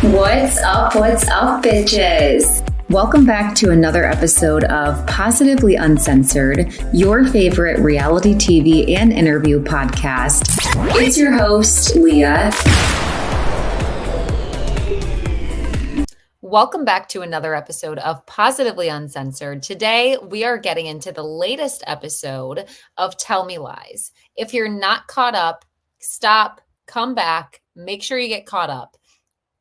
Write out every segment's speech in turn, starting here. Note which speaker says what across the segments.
Speaker 1: What's up, bitches? Welcome back to another episode of Positively Uncensored, your favorite reality TV and interview podcast. It's your host, Leah. Welcome back to another episode of Positively Uncensored. Today, we are getting into the latest episode of Tell Me Lies. If you're not caught up, stop, come back, make sure you get caught up.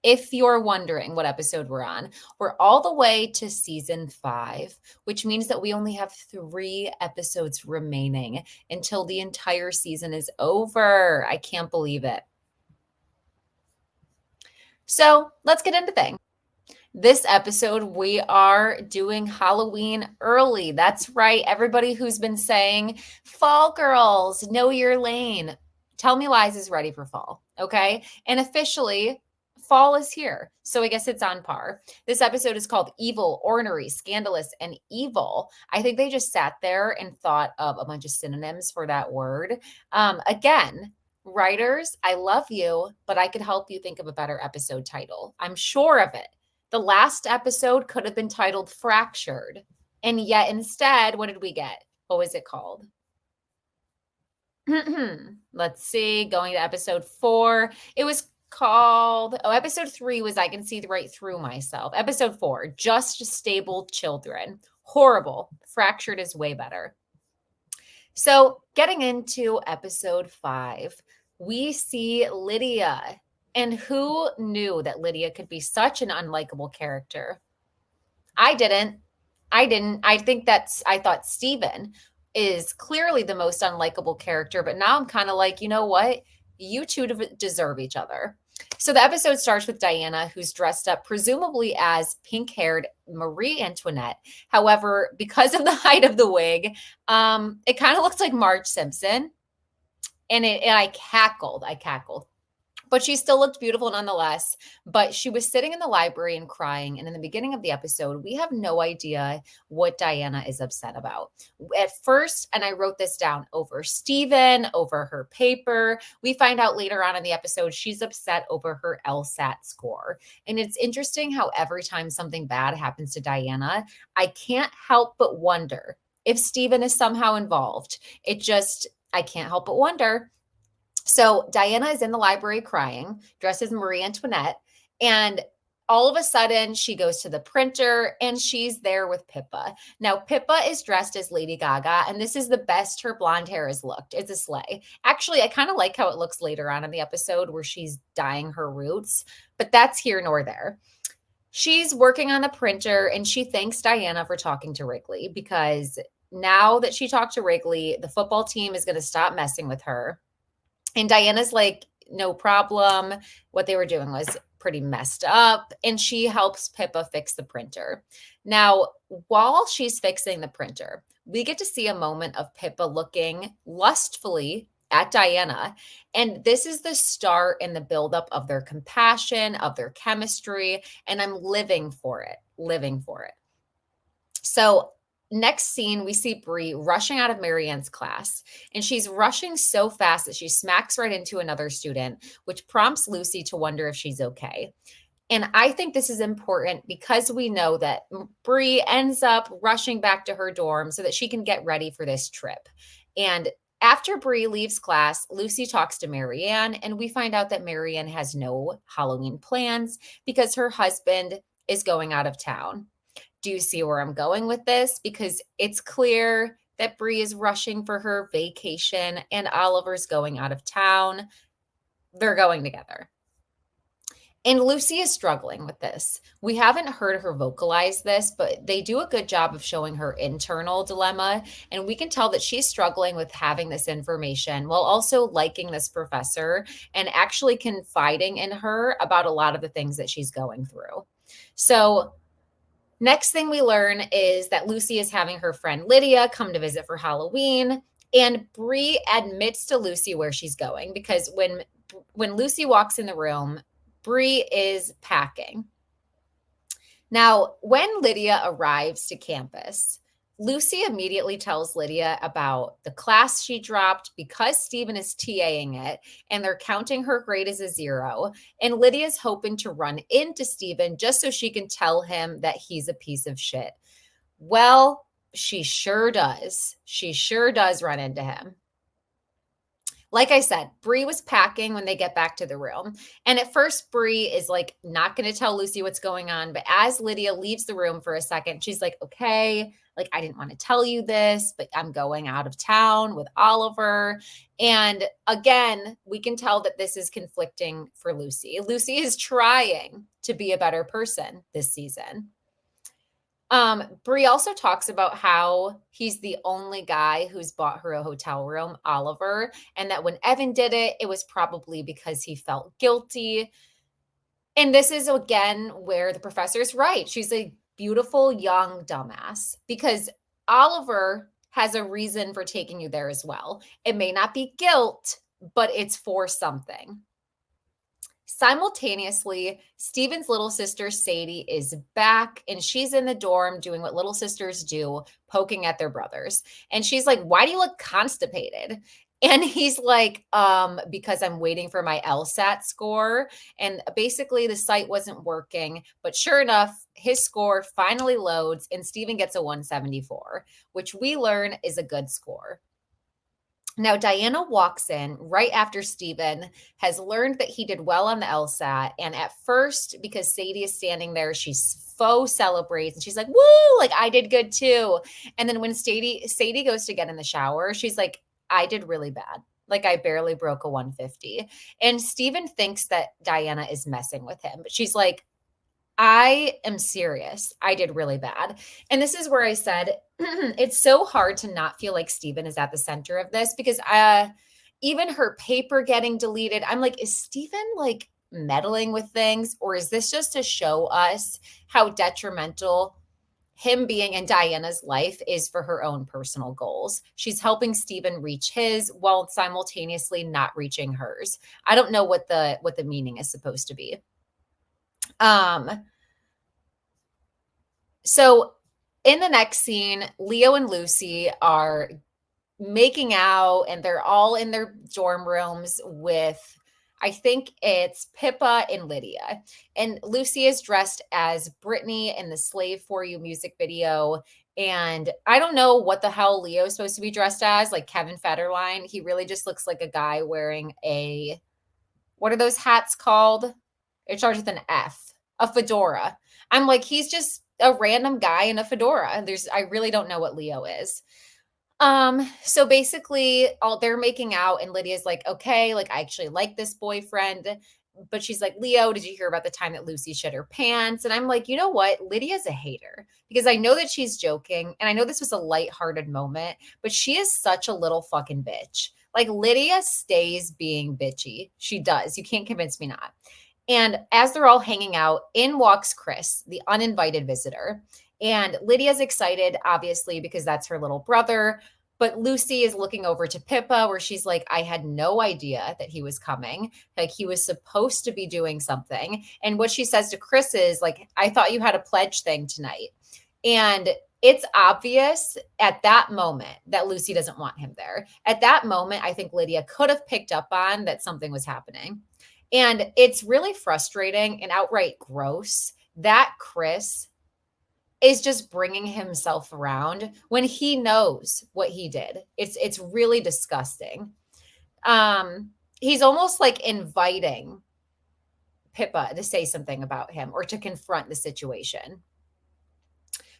Speaker 1: If you're wondering what episode we're on, we're all the way to season 5, which means that we only have 3 episodes remaining until the entire season is over. I can't believe it. So let's get into things. This episode, we are doing Halloween early. That's right. Everybody who's been saying, fall girls, know your lane. Tell Me Lies is ready for fall, okay? And officially, fall is here. So I guess it's on par. This episode is called Evil, Ornery, Scandalous, and Evil. I think they just sat there and thought of a bunch of synonyms for that word. Again, writers, I love you, but I could help you think of a better episode title. I'm sure of it. The last episode could have been titled Fractured. And yet instead, what did we get? What was it called? Let's see. Going to episode 4. It was called, episode 3 was I Can See Right Through Myself. Episode 4, Just Stable Children. Horrible. Fractured is way better. So getting into episode 5, we see Lydia. And who knew that Lydia could be such an unlikable character? I didn't. I thought Stephen is clearly the most unlikable character, but now I'm kind of like, you know what? You two deserve each other. So the episode starts with Diana, who's dressed up presumably as pink-haired Marie Antoinette. However, because of the height of the wig, it kind of looks like Marge Simpson. And I cackled. But she still looked beautiful nonetheless. But she was sitting in the library and crying. And in the beginning of the episode, we have no idea what Diana is upset about. At first, and I wrote this down, over Stephen, over her paper. We find out later on in the episode, she's upset over her LSAT score. And it's interesting how every time something bad happens to Diana, I can't help but wonder if Stephen is somehow involved. I can't help but wonder. So Diana is in the library crying, dressed as Marie Antoinette, and all of a sudden she goes to the printer and she's there with Pippa. Now, Pippa is dressed as Lady Gaga, and this is the best her blonde hair has looked. It's a slay. Actually, I kind of like how it looks later on in the episode where she's dyeing her roots, but that's here nor there. She's working on the printer and she thanks Diana for talking to Wrigley, because now that she talked to Wrigley, the football team is going to stop messing with her. And Diana's like, no problem. What they were doing was pretty messed up. And she helps Pippa fix the printer. Now, while she's fixing the printer, we get to see a moment of Pippa looking lustfully at Diana. And this is the start and the buildup of their compassion, of their chemistry. And I'm living for it. So next scene, we see Bri rushing out of Marianne's class, and she's rushing so fast that she smacks right into another student, which prompts Lucy to wonder if she's okay. And I think this is important because we know that Bri ends up rushing back to her dorm so that she can get ready for this trip. And after Bri leaves class, Lucy talks to Marianne, and we find out that Marianne has no Halloween plans because her husband is going out of town. Do you see where I'm going with this? Because it's clear that Bri is rushing for her vacation and Oliver's going out of town. They're going together. And Lucy is struggling with this. We haven't heard her vocalize this, but they do a good job of showing her internal dilemma. And we can tell that she's struggling with having this information while also liking this professor and actually confiding in her about a lot of the things that she's going through. So next thing we learn is that Lucy is having her friend Lydia come to visit for Halloween, and Bri admits to Lucy where she's going, because when Lucy walks in the room, Bri is packing. Now, when Lydia arrives to campus, Lucy immediately tells Lydia about the class she dropped because Stephen is TAing it and they're counting her grade as a 0. And Lydia's hoping to run into Stephen just so she can tell him that he's a piece of shit. Well, she sure does. She sure does run into him. Like I said, Bri was packing when they get back to the room. And at first, Bri is like not going to tell Lucy what's going on. But as Lydia leaves the room for a second, she's like, okay, like I didn't want to tell you this, but I'm going out of town with Oliver. And again, we can tell that this is conflicting for Lucy. Lucy is trying to be a better person this season. Bri also talks about how he's the only guy who's bought her a hotel room, Oliver, and that when Evan did it, it was probably because he felt guilty. And this is again where the professor's right. She's a beautiful young dumbass because Oliver has a reason for taking you there as well. It may not be guilt, but it's for something. Simultaneously, Stephen's little sister, Sadie, is back and she's in the dorm doing what little sisters do, poking at their brothers. And she's like, why do you look constipated? And he's like, because I'm waiting for my LSAT score. And basically the site wasn't working, but sure enough, his score finally loads and Stephen gets a 174, which we learn is a good score. Now, Diana walks in right after Stephen has learned that he did well on the LSAT. And at first, because Sadie is standing there, she faux celebrates and she's like, woo, like I did good too. And then when Sadie goes to get in the shower, she's like, I did really bad. Like I barely broke a 150. And Stephen thinks that Diana is messing with him. But she's like, I am serious. I did really bad. And this is where I said, it's so hard to not feel like Stephen is at the center of this because even her paper getting deleted, I'm like, is Stephen like meddling with things? Or is this just to show us how detrimental him being in Diana's life is for her own personal goals? She's helping Stephen reach his while simultaneously not reaching hers. I don't know what the meaning is supposed to be. So in the next scene, Leo and Lucy are making out and they're all in their dorm rooms with, I think it's Pippa and Lydia. And Lucy is dressed as Brittany in the Slave For You music video. And I don't know what the hell Leo is supposed to be dressed as, like Kevin Federline. He really just looks like a guy wearing what are those hats called? It starts with an F, a fedora. I'm like, he's just a random guy in a fedora. I really don't know what Leo is. So basically they're making out and Lydia's like, okay, like I actually like this boyfriend. But she's like, Leo, did you hear about the time that Lucy shit her pants? And I'm like, you know what? Lydia's a hater because I know that she's joking. And I know this was a lighthearted moment, but she is such a little fucking bitch. Like Lydia stays being bitchy. She does. You can't convince me not. And as they're all hanging out, in walks Chris, the uninvited visitor. And Lydia's excited, obviously, because that's her little brother. But Lucy is looking over to Pippa where she's like, I had no idea that he was coming. Like he was supposed to be doing something. And what she says to Chris is like, I thought you had a pledge thing tonight. And it's obvious at that moment that Lucy doesn't want him there. At that moment, I think Lydia could have picked up on that something was happening. And it's really frustrating and outright gross that Chris is just bringing himself around when he knows what he did. It's really disgusting. He's almost like inviting Pippa to say something about him or to confront the situation.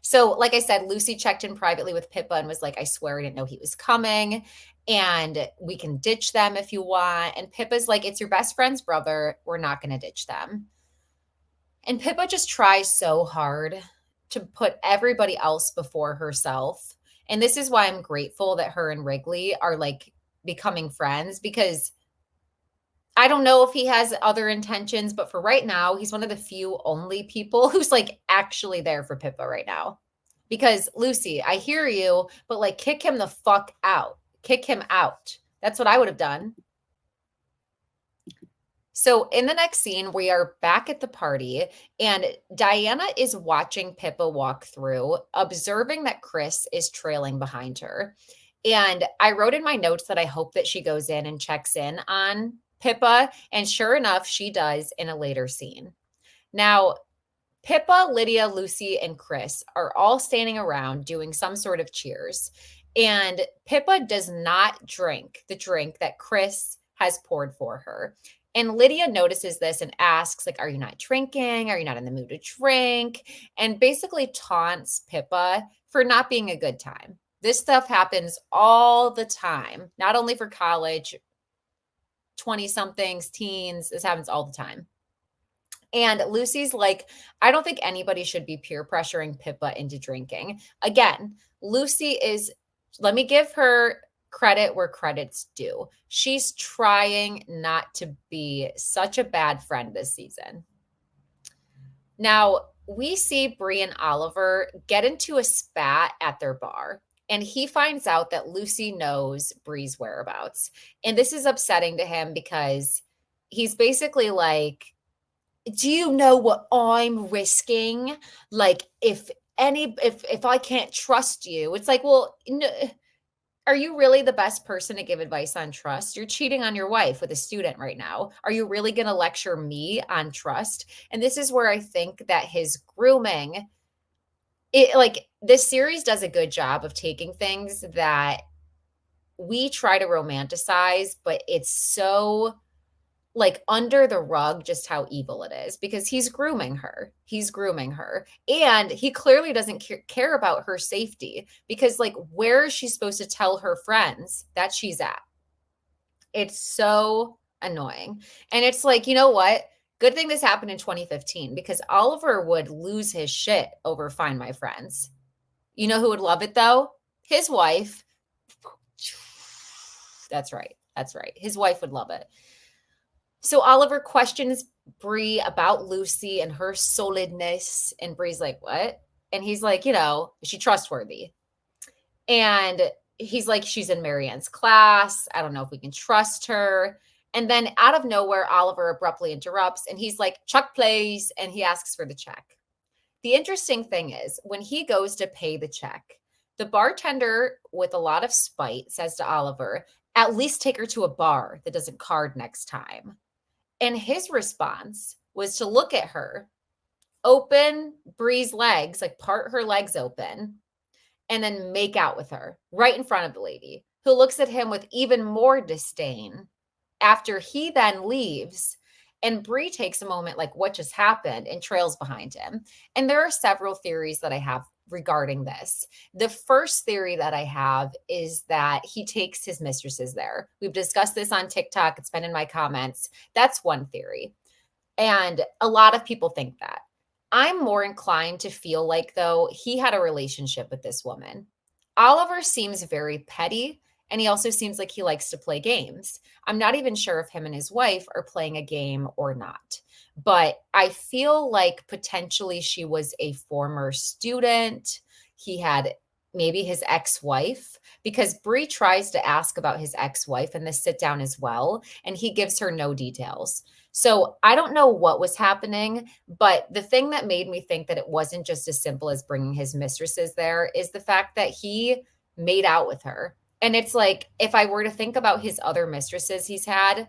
Speaker 1: So, like I said, Lucy checked in privately with Pippa and was like, I swear I didn't know he was coming. And we can ditch them if you want. And Pippa's like, it's your best friend's brother. We're not going to ditch them. And Pippa just tries so hard to put everybody else before herself. And this is why I'm grateful that her and Wrigley are like becoming friends, because I don't know if he has other intentions, but for right now, he's one of the few only people who's like actually there for Pippa right now. Because Lucy, I hear you, but like kick him the fuck out. Kick him out. That's what I would have done. So in the next scene, we are back at the party, and Diana is watching Pippa walk through, observing that Chris is trailing behind her. And I wrote in my notes that I hope that she goes in and checks in on Pippa. And sure enough, she does in a later scene. Now, Pippa, Lydia, Lucy, and Chris are all standing around doing some sort of cheers. And Pippa does not drink the drink that Chris has poured for her. And Lydia notices this and asks, like, are you not drinking? Are you not in the mood to drink? And basically taunts Pippa for not being a good time. This stuff happens all the time, not only for college, 20 somethings, teens, this happens all the time. And Lucy's like, I don't think anybody should be peer pressuring Pippa into drinking. Again, Lucy is, let me give her credit where credit's due. She's trying not to be such a bad friend this season. Now, we see Bri and Oliver get into a spat at their bar, and he finds out that Lucy knows Bri's whereabouts. And this is upsetting to him because he's basically like, do you know what I'm risking? Like if I can't trust you, it's like, well, no, are you really the best person to give advice on trust? You're cheating on your wife with a student right now. Are you really going to lecture me on trust? And this is where I think that his grooming, it like this series does a good job of taking things that we try to romanticize, but it's so like under the rug just how evil it is because he's grooming her. He's grooming her. And he clearly doesn't care about her safety because, like, where is she supposed to tell her friends that she's at? It's so annoying. And it's like, you know what? Good thing this happened in 2015 because Oliver would lose his shit over Find My Friends. You know who would love it though? His wife. That's right. That's right. His wife would love it. So Oliver questions Bri about Lucy and her solidness. And Bri's like, what? And he's like, you know, is she trustworthy? And he's like, she's in Marianne's class. I don't know if we can trust her. And then out of nowhere, Oliver abruptly interrupts and he's like, Chuck, please. And he asks for the check. The interesting thing is when he goes to pay the check, the bartender with a lot of spite says to Oliver, at least take her to a bar that doesn't card next time. And his response was to look at her, open Bri's legs, like part her legs open, and then make out with her right in front of the lady, who looks at him with even more disdain after he then leaves. And Bri takes a moment like, what just happened? And trails behind him. And there are several theories that I have regarding this. The first theory that I have is that he takes his mistresses there. We've discussed this on TikTok. It's been in my comments. That's one theory. And a lot of people think that. I'm more inclined to feel like, though, he had a relationship with this woman. Oliver seems very petty, and he also seems like he likes to play games. I'm not even sure if him and his wife are playing a game or not. But I feel like potentially she was a former student. He had maybe his ex-wife, because Bri tries to ask about his ex-wife in the sit down as well, and he gives her no details. So I don't know what was happening, but the thing that made me think that it wasn't just as simple as bringing his mistresses there is the fact that he made out with her. And it's like, if I were to think about his other mistresses he's had,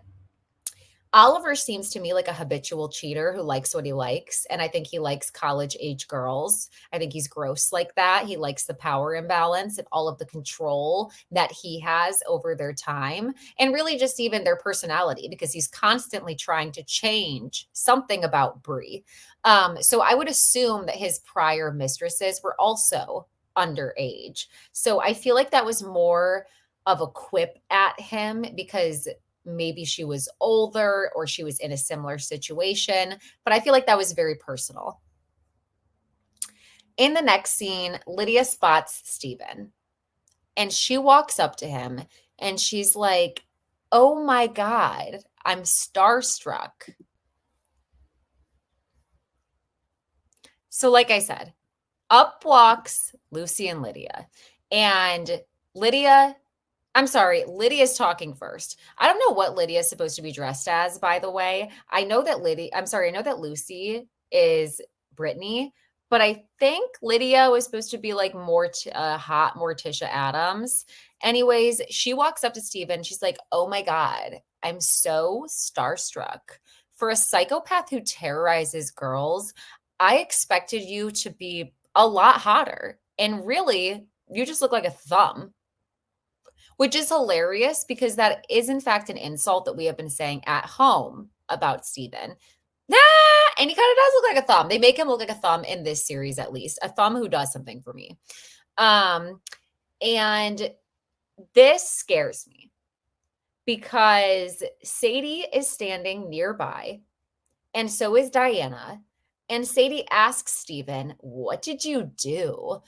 Speaker 1: Oliver seems to me like a habitual cheater who likes what he likes. And I think he likes college age girls. I think he's gross like that. He likes the power imbalance and all of the control that he has over their time and really just even their personality because he's constantly trying to change something about Bri. So I would assume that his prior mistresses were also underage. So I feel like that was more of a quip at him because maybe she was older or she was in a similar situation, but I feel like that was very personal. In the next scene, Lydia spots Stephen and she walks up to him and she's like, oh my God, I'm starstruck. So like I said, up walks Lucy and Lydia, and Lydia I'm sorry, Lydia's talking first. I don't know what Lydia is supposed to be dressed as, by the way. I know that I know that Lucy is Brittany, but I think Lydia was supposed to be like hot Morticia Adams. Anyways, she walks up to Steven. She's like, oh my God, I'm so starstruck. For a psychopath who terrorizes girls, I expected you to be a lot hotter. And really, you just look like a thumb. Which is hilarious because that is in fact an insult that we have been saying at home about Steven. And he kind of does look like a thumb. They make him look like a thumb in this series, at least. A thumb who does something for me. And this scares me because Sadie is standing nearby, and so is Diana. And Sadie asks Steven, what did you do?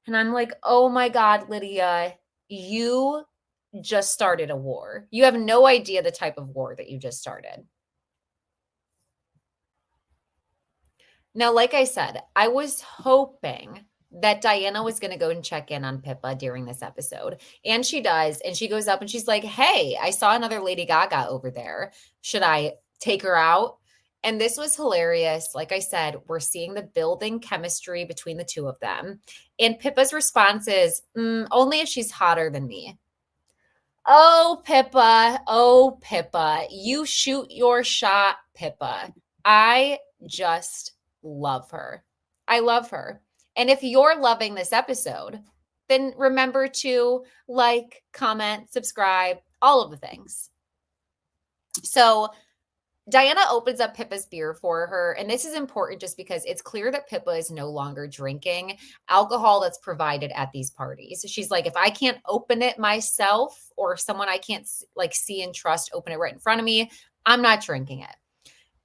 Speaker 1: And I'm like, oh my God, Lydia, you just started a war. You have no idea the type of war that you just started. Now, like I said, I was hoping that Diana was going to go and check in on Pippa during this episode. And she does. And she goes up and she's like, hey, I saw another Lady Gaga over there. Should I take her out? And this was hilarious. Like I said, we're seeing the building chemistry between the two of them. And Pippa's response is, only if she's hotter than me. Oh, Pippa, you shoot your shot, Pippa. I just love her. I love her. And if you're loving this episode, then remember to like, comment, subscribe, all of the things. So Diana opens up Pippa's beer for her. And this is important just because it's clear that Pippa is no longer drinking alcohol that's provided at these parties. So she's like, if I can't open it myself or someone I can't like see and trust open it right in front of me, I'm not drinking it.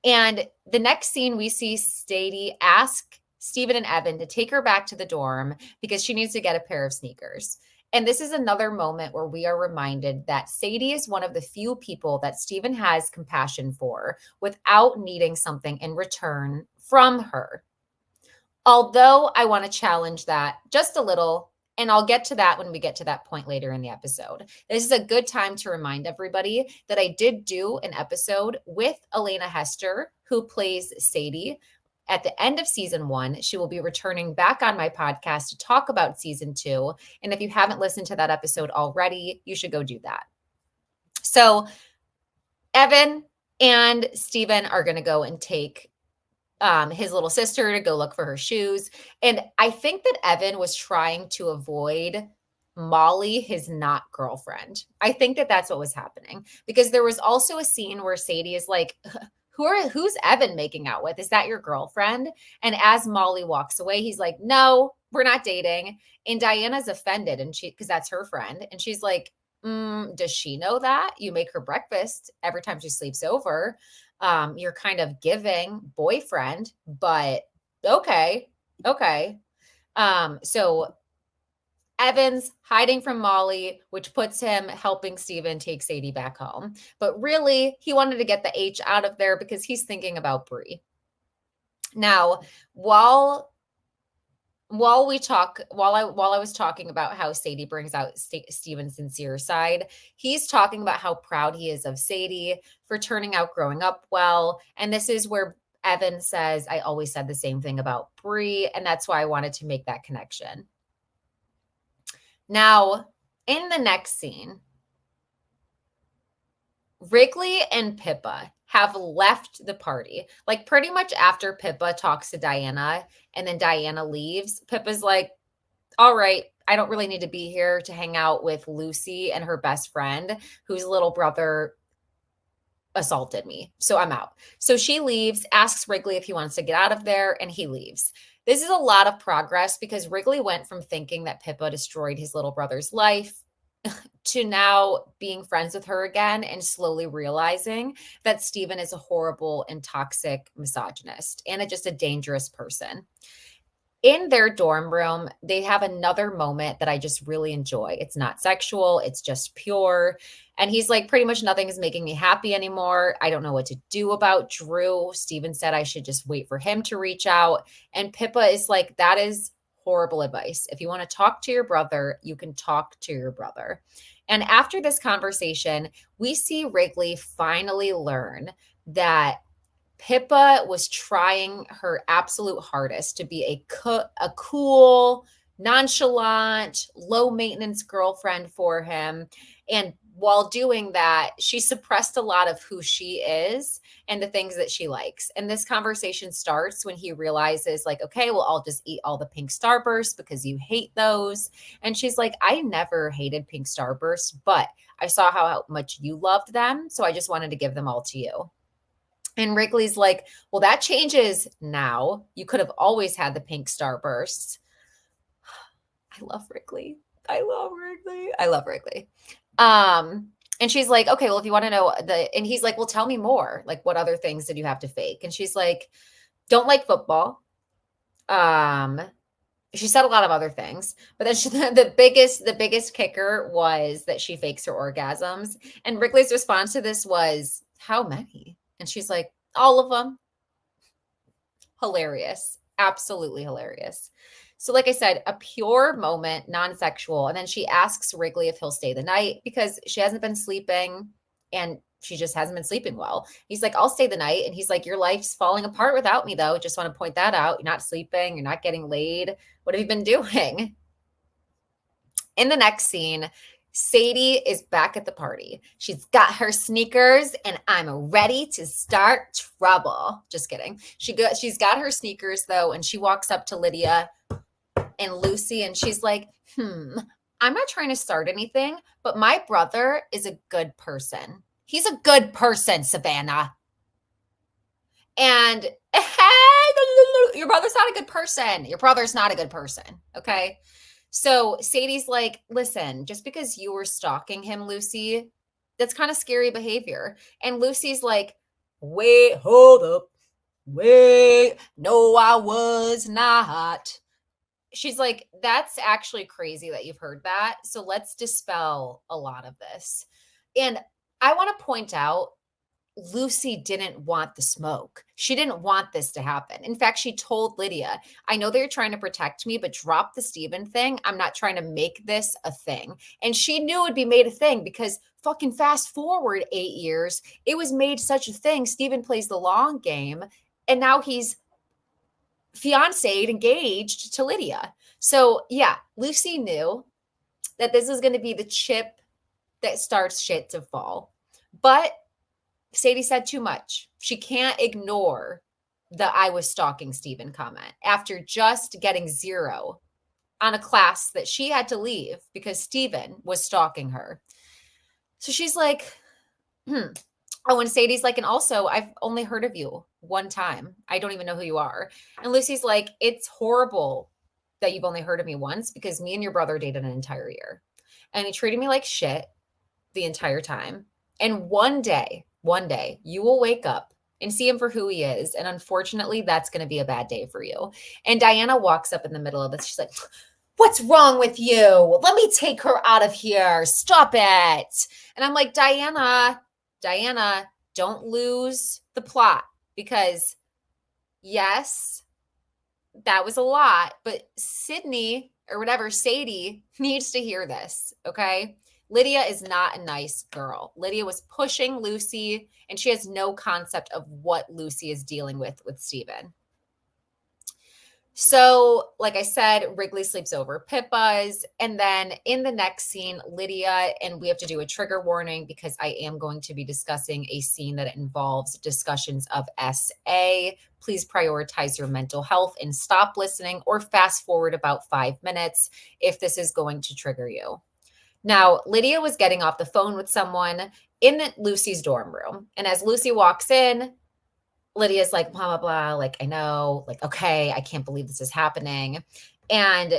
Speaker 1: And the next scene, we see Sadie ask Steven and Evan to take her back to the dorm because she needs to get a pair of sneakers. And this is another moment where we are reminded that Sadie is one of the few people that Steven has compassion for without needing something in return from her. Although I want to challenge that just a little, and I'll get to that when we get to that point later in the episode. This is a good time to remind everybody that I did do an episode with Elena Hester, who plays Sadie. At the end of season 1, she will be returning back on my podcast to talk about season 2. And if you haven't listened to that episode already, you should go do that. So Evan and Steven are going to go and take his little sister to go look for her shoes. And I think that Evan was trying to avoid Molly, his not girlfriend. I think that that's what was happening because there was also a scene where Sadie is like, who's Evan making out with? Is that your girlfriend? And as Molly walks away, he's like, no, we're not dating. And Diana's offended because that's her friend. And she's like, does she know that? You make her breakfast every time she sleeps over. You're kind of giving boyfriend, but okay. So Evan's hiding from Molly, which puts him helping Steven take Sadie back home. But really, he wanted to get the H out of there because he's thinking about Bri. Now, while I was talking about how Sadie brings out Steven's sincere side, he's talking about how proud he is of Sadie for turning out growing up well. And this is where Evan says, I always said the same thing about Bri, and that's why I wanted to make that connection. Now, in the next scene, Wrigley and Pippa have left the party. Like pretty much after Pippa talks to Diana and then Diana leaves, Pippa's like, all right, I don't really need to be here to hang out with Lucy and her best friend whose little brother assaulted me. So I'm out. So she leaves, asks Wrigley if he wants to get out of there, and he leaves. This is a lot of progress because Wrigley went from thinking that Pippa destroyed his little brother's life to now being friends with her again and slowly realizing that Steven is a horrible and toxic misogynist and just a dangerous person. In their dorm room, they have another moment that I just really enjoy. It's not sexual. It's just pure. And he's like, pretty much nothing is making me happy anymore. I don't know what to do about Drew. Steven said I should just wait for him to reach out. And Pippa is like, that is horrible advice. If you want to talk to your brother, you can talk to your brother. And after this conversation, we see Wrigley finally learn that Pippa was trying her absolute hardest to be a cool, nonchalant, low maintenance girlfriend for him. And while doing that, she suppressed a lot of who she is and the things that she likes. And this conversation starts when he realizes, like, okay, well, I'll just eat all the pink starbursts because you hate those. And she's like, I never hated pink starbursts, but I saw how much you loved them. So I just wanted to give them all to you. And Wrigley's like, well, that changes now. You could have always had the pink starbursts. I love Wrigley. I love Wrigley. I love Wrigley. And she's like, okay, well, if you want to know and he's like, well, tell me more. Like, what other things did you have to fake? And she's like, don't like football. She said a lot of other things, but then the biggest kicker was that she fakes her orgasms. And Wrigley's response to this was, how many? And she's like, all of them. Hilarious. Absolutely hilarious. So like I said, a pure moment, non-sexual. And then she asks Wrigley if he'll stay the night because she hasn't been sleeping and she just hasn't been sleeping well. He's like, I'll stay the night. And he's like, your life's falling apart without me, though. Just want to point that out. You're not sleeping. You're not getting laid. What have you been doing? In the next scene, Sadie is back at the party. She's got her sneakers and I'm ready to start trouble. Just kidding. She's got her sneakers though. And she walks up to Lydia and Lucy and she's like, I'm not trying to start anything, but my brother is a good person. He's a good person, Savannah. And your brother's not a good person. Your brother's not a good person. Okay. So Sadie's like, listen, just because you were stalking him, Lucy, that's kind of scary behavior. And Lucy's like, wait, hold up. Wait, no, I was not. She's like, that's actually crazy that you've heard that. So let's dispel a lot of this. And I want to point out, Lucy didn't want the smoke. She didn't want this to happen. In fact, she told Lydia, I know they're trying to protect me, but drop the Stephen thing. I'm not trying to make this a thing. And she knew it'd be made a thing because fucking fast forward 8 years, it was made such a thing. Stephen plays the long game and now he's fiancéed, engaged to Lydia. So yeah, Lucy knew that this is going to be the chip that starts shit to fall. But Sadie said too much. She can't ignore the I was stalking Stephen comment after just getting 0 on a class that she had to leave because Stephen was stalking her. So she's like, Oh, and Sadie's like, and also I've only heard of you one time. I don't even know who you are. And Lucy's like, it's horrible that you've only heard of me once because me and your brother dated an entire year. And he treated me like shit the entire time. And one day, you will wake up and see him for who he is. And unfortunately, that's going to be a bad day for you. And Diana walks up in the middle of this. She's like, what's wrong with you? Let me take her out of here. Stop it. And I'm like, Diana, don't lose the plot because yes, that was a lot, but Sydney or whatever, Sadie needs to hear this. Okay. Lydia is not a nice girl. Lydia was pushing Lucy and she has no concept of what Lucy is dealing with Stephen. So, like I said, Wrigley sleeps over Pippa's. And then in the next scene, Lydia, and we have to do a trigger warning because I am going to be discussing a scene that involves discussions of SA. Please prioritize your mental health and stop listening or fast forward about 5 minutes if this is going to trigger you. Now, Lydia was getting off the phone with someone in Lucy's dorm room. And as Lucy walks in, Lydia's like, blah, blah, blah. Like, I know, like, okay, I can't believe this is happening. And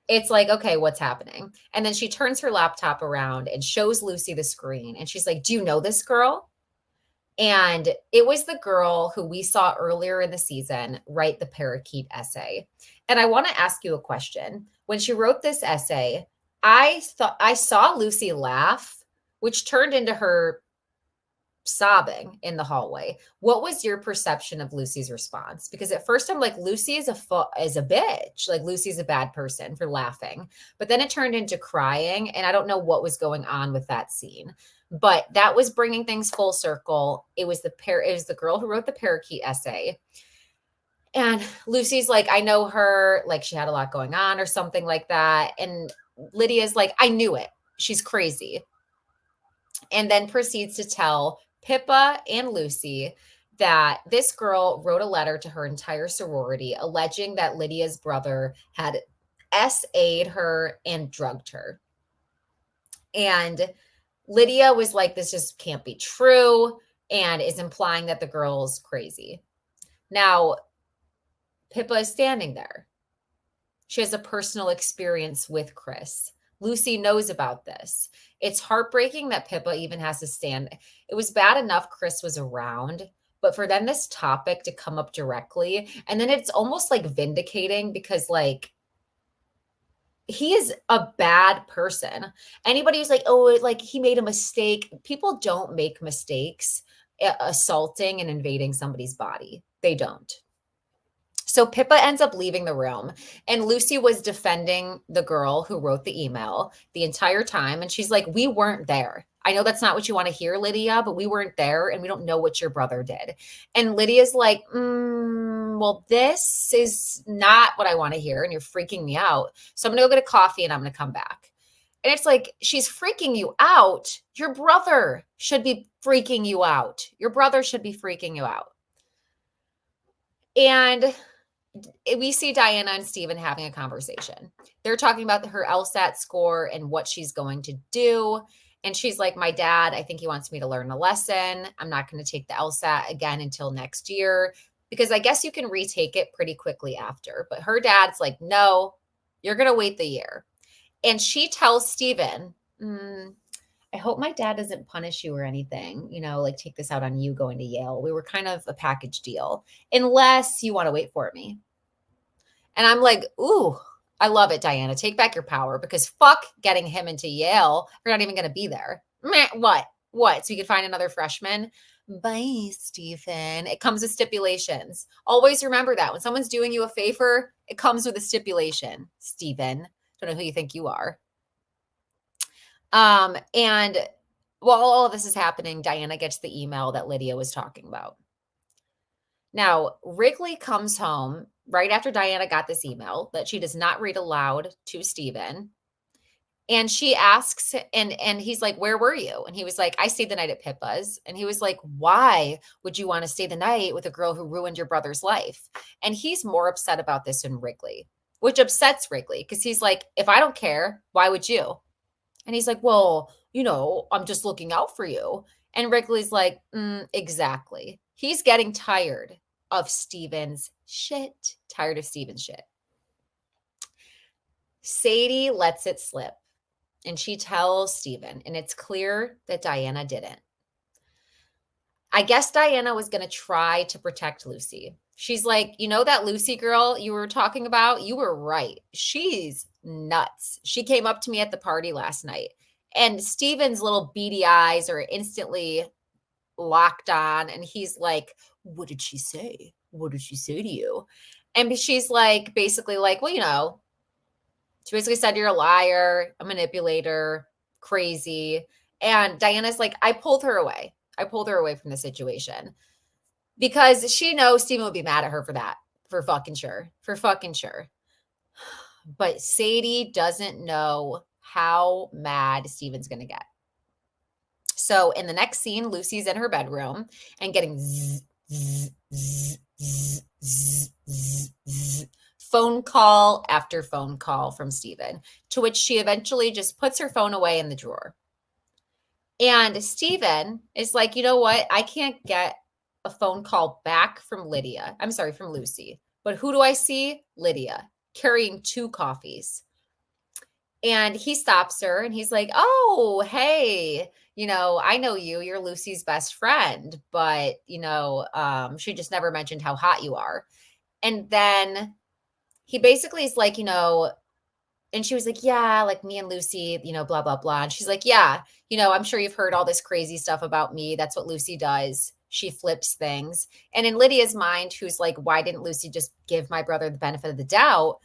Speaker 1: it's like, okay, what's happening? And then she turns her laptop around and shows Lucy the screen. And she's like, do you know this girl? And it was the girl who we saw earlier in the season write the parakeet essay. And I want to ask you a question. When she wrote this essay, I saw Lucy laugh, which turned into her sobbing in the hallway. What was your perception of Lucy's response? Because at first I'm like, Lucy is a bitch. Like Lucy's a bad person for laughing. But then it turned into crying, and I don't know what was going on with that scene. But that was bringing things full circle. It was the girl who wrote the parakeet essay. And Lucy's like, I know her, like she had a lot going on or something like that. And Lydia's like, I knew it. She's crazy. And then proceeds to tell Pippa and Lucy that this girl wrote a letter to her entire sorority alleging that Lydia's brother had SA'd her and drugged her. And Lydia was like, this just can't be true, and is implying that the girl's crazy. Now, Pippa is standing there. She has a personal experience with Chris. Lucy knows about this. It's heartbreaking that Pippa even has to stand. It was bad enough Chris was around, but for then this topic to come up directly, and then it's almost like vindicating because like he is a bad person. Anybody who's like, oh, like he made a mistake. People don't make mistakes assaulting and invading somebody's body. They don't. So Pippa ends up leaving the room, and Lucy was defending the girl who wrote the email the entire time. And she's like, we weren't there. I know that's not what you want to hear, Lydia, but we weren't there and we don't know what your brother did. And Lydia's like, well, this is not what I want to hear. And you're freaking me out. So I'm going to go get a coffee and I'm going to come back. And it's like, she's freaking you out. Your brother should be freaking you out. Your brother should be freaking you out. And we see Diana and Stephen having a conversation. They're talking about her LSAT score and what she's going to do. And she's like, my dad, I think he wants me to learn a lesson. I'm not going to take the LSAT again until next year, because I guess you can retake it pretty quickly after. But her dad's like, no, you're going to wait the year. And she tells Stephen, I hope my dad doesn't punish you or anything, like take this out on you going to Yale. We were kind of a package deal, unless you want to wait for me. And I'm like, ooh, I love it, Diana. Take back your power, because fuck getting him into Yale. You're not even going to be there. Meh, what? So you could find another freshman? Bye, Stephen. It comes with stipulations. Always remember that. When someone's doing you a favor, it comes with a stipulation, Stephen. Don't know who you think you are. And while all of this is happening, Diana gets the email that Lydia was talking about. Now, Wrigley comes home right after Diana got this email that she does not read aloud to Stephen. And she asks, and he's like, where were you? And he was like, I stayed the night at Pippa's. And he was like, why would you want to stay the night with a girl who ruined your brother's life? And he's more upset about this than Wrigley, which upsets Wrigley, because he's like, if I don't care, why would you? And he's like, well, I'm just looking out for you. And Wrigley's like, exactly. He's getting tired of Stephen's shit. Sadie lets it slip, and she tells Stephen, and it's clear that Diana didn't. I guess Diana was going to try to protect Lucy. She's like, that Lucy girl you were talking about? You were right. She's nuts. She came up to me at the party last night, and Stephen's little beady eyes are instantly locked on, and he's like, what did she say? What did she say to you? And she's like, basically like, well, she basically said you're a liar, a manipulator, crazy. And Diana's like, I pulled her away from the situation, because she knows Stephen would be mad at her for that, for fucking sure. But Sadie doesn't know how mad Stephen's going to get. So in the next scene, Lucy's in her bedroom and getting phone call after phone call from Stephen, to which she eventually just puts her phone away in the drawer. And Stephen is like, you know what? I can't get a phone call back from Lucy. But who do I see? Lydia, carrying 2 coffees. And he stops her and he's like, oh, hey, I know you. You're Lucy's best friend, but, she just never mentioned how hot you are. And then he basically is like, And she was like, yeah, like me and Lucy, blah, blah, blah. And she's like, yeah, I'm sure you've heard all this crazy stuff about me. That's what Lucy does. She flips things. And in Lydia's mind, who's like, why didn't Lucy just give my brother the benefit of the doubt?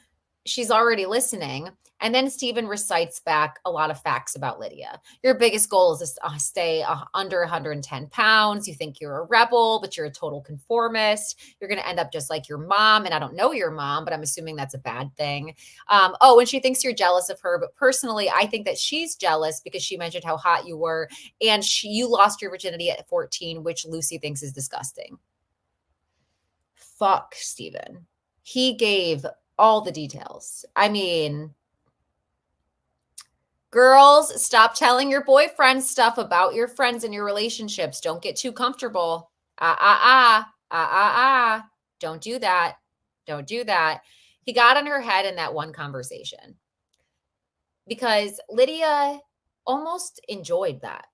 Speaker 1: She's already listening. And then Stephen recites back a lot of facts about Lydia. Your biggest goal is to stay under 110 pounds. You think you're a rebel, but you're a total conformist. You're going to end up just like your mom. And I don't know your mom, but I'm assuming that's a bad thing. And she thinks you're jealous of her. But personally, I think that she's jealous because she mentioned how hot you were. And you lost your virginity at 14, which Lucy thinks is disgusting. Fuck Stephen. He gave all the details. I mean, girls, stop telling your boyfriend stuff about your friends and your relationships. Don't get too comfortable. Don't do that. Don't do that. He got on her head in that one conversation because Lydia almost enjoyed that.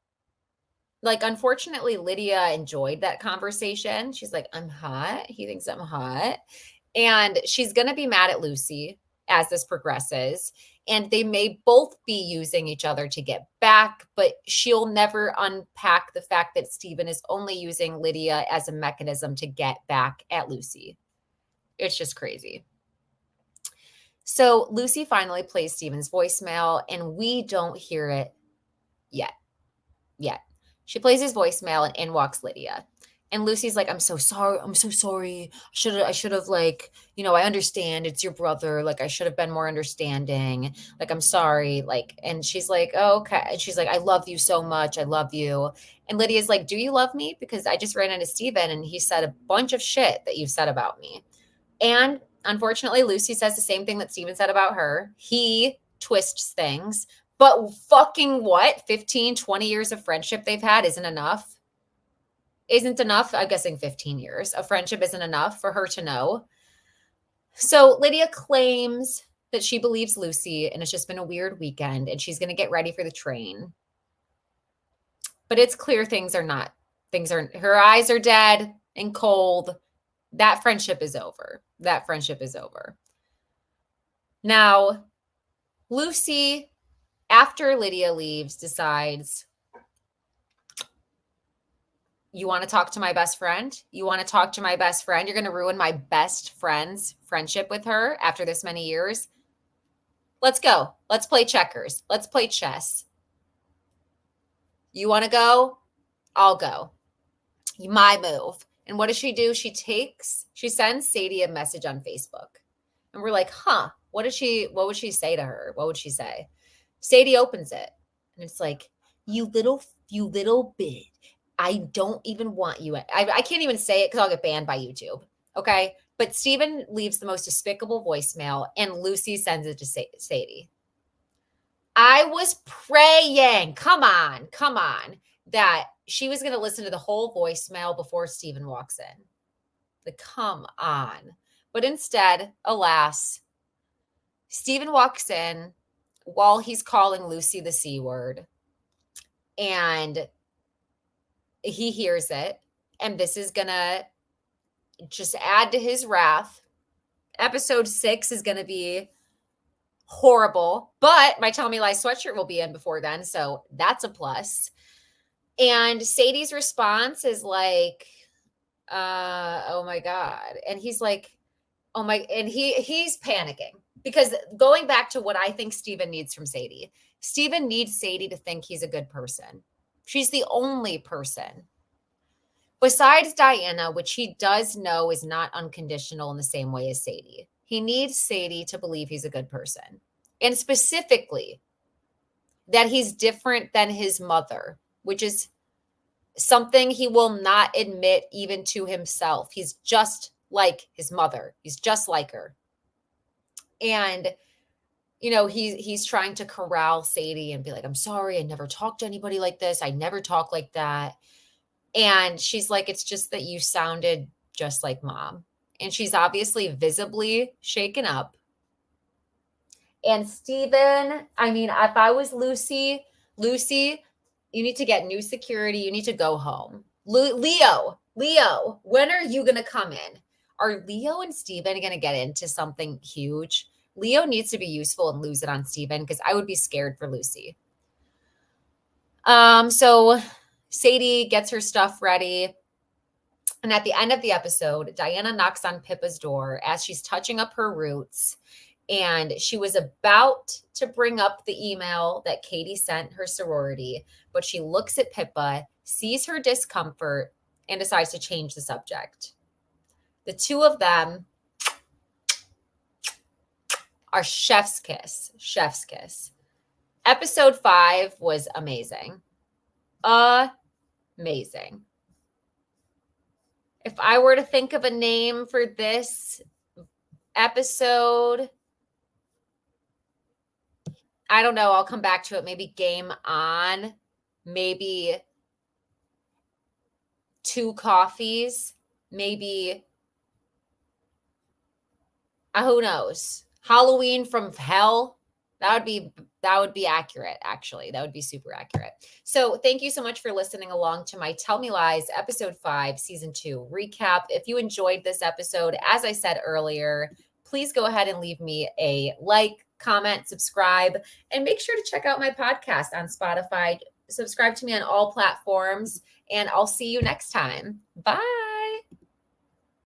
Speaker 1: Like, unfortunately, Lydia enjoyed that conversation. She's like, I'm hot. He thinks I'm hot. And she's going to be mad at Lucy as this progresses. And they may both be using each other to get back, but she'll never unpack the fact that Stephen is only using Lydia as a mechanism to get back at Lucy. It's just crazy. So Lucy finally plays Stephen's voicemail, and we don't hear it yet. She plays his voicemail, and in walks Lydia. And Lucy's like, I'm so sorry. I'm so sorry. I should have like, I understand it's your brother. Like, I should have been more understanding. Like, I'm sorry. Like, and she's like, oh, okay. And she's like, I love you so much. I love you. And Lydia's like, do you love me? Because I just ran into Stephen and he said a bunch of shit that you've said about me. And unfortunately, Lucy says the same thing that Stephen said about her. He twists things. But fucking what? 15, 20 years of friendship they've had isn't enough. I'm guessing 15 years of friendship isn't enough for her to know. So Lydia claims that she believes Lucy and it's just been a weird weekend and she's going to get ready for the train. But it's clear her eyes are dead and cold. That friendship is over. Now, Lucy, after Lydia leaves, decides, you want to talk to my best friend? You're going to ruin my best friend's friendship with her after this many years? Let's go. Let's play checkers. Let's play chess. You want to go? I'll go. My move. And what does she do? She sends Sadie a message on Facebook. And we're like, what would she say to her? What would she say? Sadie opens it. And it's like, you little bitch. I don't even want you. I can't even say it because I'll get banned by YouTube. Okay. But Stephen leaves the most despicable voicemail and Lucy sends it to Sadie. I was praying. Come on. That she was going to listen to the whole voicemail before Stephen walks in. Like, come on. But instead, alas, Stephen walks in while he's calling Lucy the C word. And he hears it, and this is going to just add to his wrath. Episode 6 is going to be horrible, but my Tell Me Lies sweatshirt will be in before then, so that's a plus. And Sadie's response is like, oh my God. And he's like, oh my, and he's panicking because going back to what I think Stephen needs from Sadie, Stephen needs Sadie to think he's a good person. She's the only person besides Diana, which he does know is not unconditional in the same way as Sadie. He needs Sadie to believe he's a good person. And specifically that he's different than his mother, which is something he will not admit even to himself. He's just like his mother. He's just like her. And he's trying to corral Sadie and be like, I'm sorry, I never talked to anybody like this. I never talk like that. And she's like, it's just that you sounded just like mom. And she's obviously visibly shaken up. And Stephen, if I was Lucy, you need to get new security. You need to go home. Leo, when are you going to come in? Are Leo and Stephen going to get into something huge? Leo needs to be useful and lose it on Stephen because I would be scared for Lucy. So Sadie gets her stuff ready. And at the end of the episode, Diana knocks on Pippa's door as she's touching up her roots. And she was about to bring up the email that Katie sent her sorority, but she looks at Pippa, sees her discomfort, and decides to change the subject. The two of them are chef's kiss. Chef's kiss. Episode 5 was amazing. Amazing. If I were to think of a name for this episode, I don't know. I'll come back to it. Maybe Game On. Maybe 2 coffees. Maybe, who knows? Halloween from Hell. That would be accurate, actually. That would be super accurate. So thank you so much for listening along to my Tell Me Lies, episode 5, season 2 recap. If you enjoyed this episode, as I said earlier, please go ahead and leave me a like, comment, subscribe, and make sure to check out my podcast on Spotify. Subscribe to me on all platforms, and I'll see you next time. Bye.